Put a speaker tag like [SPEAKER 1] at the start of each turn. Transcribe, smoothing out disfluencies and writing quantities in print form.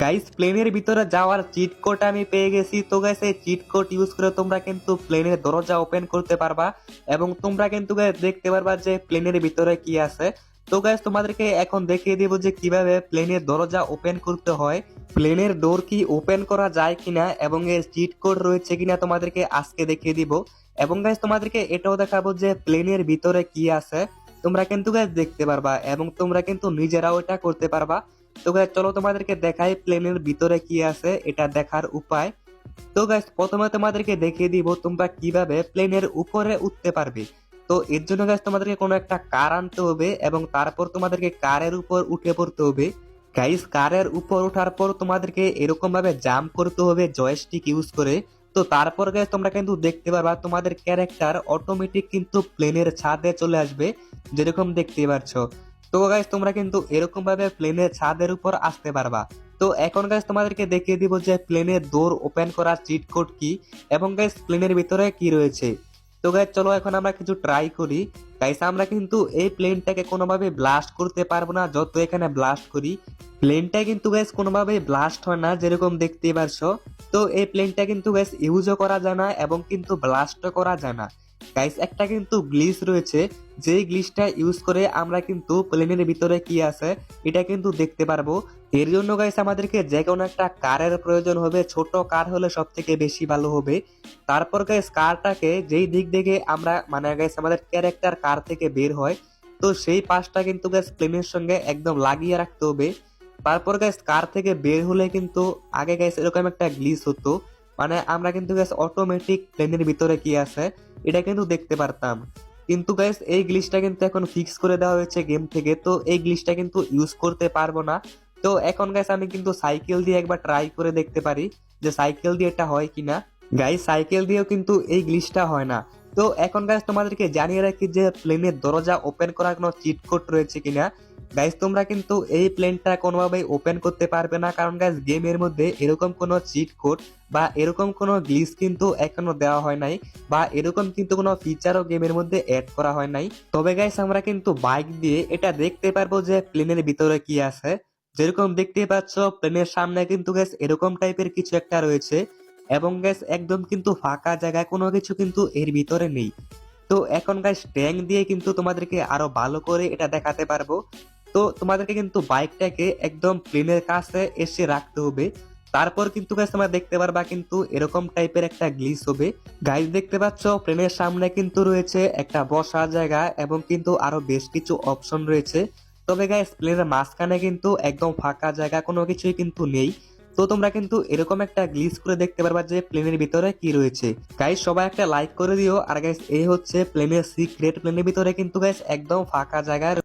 [SPEAKER 1] Guys প্লেনের ভিতরে যাওয়ার চিট কোড আমি পেয়ে গেছি। তো গাইস এই চিট কোড ইউজ করে তোমরা কিন্তু প্লেনের দরজা ওপেন করতে পারবা এবং তোমরা কিন্তু guys দেখতে পারবা যে প্লেনের ভিতরে কি আছে। তো গাইস তোমাদেরকে এখন দেখিয়ে দিব যে কিভাবে প্লেনের দরজা ওপেন করতে হয়, প্লেনের ডোর কি ওপেন করা যায় কিনা এবং এর চিট কোড রয়েছে কিনা তোমাদেরকে আজকে দেখিয়ে দিব। এবং গাইস তোমাদেরকে এটাও দেখাবো যে প্লেনের ভিতরে কি আছে তোমরা কিন্তু গাইস দেখতে পারবা এবং তোমরা কিন্তু নিজেরাও এটা করতে পারবা। তো গাইস চলো তোমাদেরকে দেখাই প্লেনের ভিতরে কি আছে এটা দেখার উপায়। তো গাইস প্রথমে তোমাদেরকে দেখিয়ে দিব তোমরা কিভাবে প্লেনের উপরে উঠতে পারবে। তো এর জন্য গাইস তোমাদেরকে কোনো একটা কার আনতে হবে এবং তারপর তোমাদেরকে কারের উপর উঠে পড়তে হবে। গাইস কারের উপর ওঠার পর তোমাদেরকে এরকম ভাবে জাম্প করতে হবে জয়স্টিক ইউজ করে। তো তারপর গাইস তোমরা কিন্তু দেখতে পারবা তোমাদের ক্যারেক্টার অটোমেটিক কিন্তু প্লেনের ছাদে চলে আসবে, যেরকম দেখতে পাচ্ছ। তো গাইস তোমরা কিন্তু এরকম ভাবে প্লেনের ছাদের উপর আসতে পারবা। তো এখন গাইস তোমাদেরকে দেখিয়ে দিব যে প্লেনের ডোর ওপেন করার চিট কোড কি এবং গাইস প্লেনের ভিতরে কি রয়েছে। তো গাইস চলো এখন আমরা কিছু ট্রাই করি। গাইস আমরা কিন্তু এই প্লেনটাকে কোনোভাবে ব্লাস্ট করতে পারবো না, যত এখানে ব্লাস্ট করি প্লেনটা কিন্তু গাইস কোনোভাবে ব্লাস্ট হয় না, যেরকম দেখতে পারছো। তো এই প্লেনটা কিন্তু গাইস ইউজও করা যায় না এবং কিন্তু ব্লাস্টও করা যায় না। গাইস একটা কিন্তু গ্লিচ রয়েছে, যেই গ্লিচটা ইউজ করে আমরা কিন্তু প্লেনের ভিতরে কি আছে এটা কিন্তু দেখতে পারবো। এর জন্য গাইস আমাদেরকে যে কোনো একটা কারের প্রয়োজন হবে, ছোট কার হলে সব থেকে বেশি ভালো হবে। তারপর গাইস কারটাকে যেই দিক থেকে আমরা মানে গাইস আমাদের ক্যারেক্টার কার থেকে বের হয়, তো সেই পাশটা কিন্তু গাইস প্লেনের সঙ্গে একদম লাগিয়ে রাখতে হবে। তারপর গাইস কার থেকে বের হলে কিন্তু আগে গাইস এরকম একটা গ্লিচ হতো, মানে আমরা কিন্তু গাইস অটোমেটিক প্লেনের ভিতরে কি আছে এটা কিন্তু দেখতে পারতাম। কিন্তু গাইস এই গ্লিচটা কিন্তু এখন ফিক্স করে দেওয়া হয়েছে গেম থেকে, তো এই গ্লিচটা কিন্তু ইউজ করতে পারবো না। তো এখন গাইস আমি কিন্তু সাইকেল দিয়ে একবার ট্রাই করে দেখতে পারি যে সাইকেল দিয়ে এটা হয় কিনা। গাইস সাইকেল দিয়েও কিন্তু এই গ্লিচটা হয় না। তো এখন গাইস তোমাদেরকে জানিয়ে রাখি যে প্লেনের দরজা ওপেন করার কোনো চিট কোড রয়েছে কিনা। গাইস তোমরা কিন্তু এই প্লেনটা কোনোভাবেই ওপেন করতে পারবে না, কারণ গাইস গেমের মধ্যে এরকম কোনো চিট কোড বা এরকম কোনো গ্লিচ কিন্তু এখনো দেওয়া হয় নাই, বা এরকম কিন্তু কোনো ফিচারও গেমের মধ্যে অ্যাড করা হয় নাই। তবে গাইস আমরা কিন্তু বাইক দিয়ে এটা দেখতে পারবো যে প্লেনের ভিতরে কি আছে। যেরকম দেখতে পাচ্ছ প্লেনের সামনে কিন্তু গাইস এরকম টাইপের কিছু একটা রয়েছে এবং গাইস একদম কিন্তু ফাঁকা জায়গায় কোনো কিছু কিন্তু এর ভিতরে নেই। তো এখন গাইস ট্যাঙ্ক দিয়ে কিন্তু তোমাদেরকে আরো ভালো করে এটা দেখাতে পারবো। তো তোমাদেরকে কিন্তু বাইকটাকে একদম প্লেনের কাছে এসে রাখতে হবে, তারপর কিন্তু গাইস তোমরা দেখতে পারবা কিন্তু এরকম টাইপের একটা গ্লিচ হবে। গাইস দেখতে পাচ্ছ প্লেনের সামনে কিন্তু রয়েছে একটা বসার জায়গা এবং কিন্তু আরো বেশ কিছু অপশন রয়েছে। তবে গাইস প্লেনের মাঝখানে কিন্তু একদম ফাঁকা জায়গা, কোনো কিছুই কিন্তু নেই। তো তোমরা কিন্তু এরকম একটা গ্লিচ করে দেখতে পারবা যে প্লেনের ভিতরে কি রয়েছে। গাইস সবাই একটা লাইক করে দিও। আর গাইস এই হচ্ছে প্লেনের সিক্রেট, প্লেনের ভিতরে কিন্তু গাইস একদম ফাঁকা জায়গা।